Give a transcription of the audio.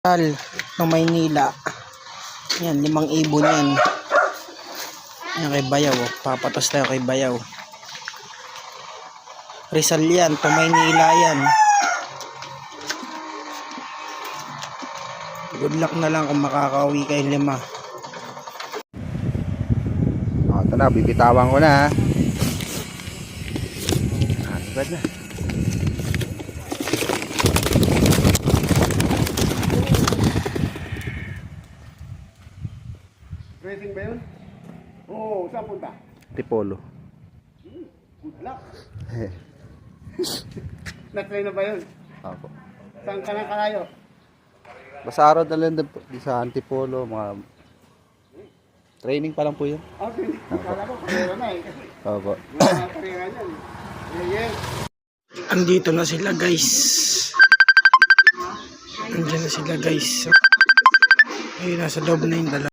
ng Maynila. Yan, 5 ibon yan. Yan kay Bayaw. Papatos tayo kay Bayaw. Rizal yan, to Maynila yan. Good luck na lang kung makakauwi kay 5. Ito na, bibitawan ko na ha. Agad na. Racing ba yun? Oo, saan punta? Tipolo. Good luck. Na-train na ba yun? Ako. Saan ka na kalayo? Basta araw na lang di sa Antipolo, mga training pa lang po yun. Okay, kala ko, karera na eh. Opo. Mga karera yan. Yeah. Andito na sila guys. Andiyan na sila guys. Ayun, nasa loob na yung dalawa.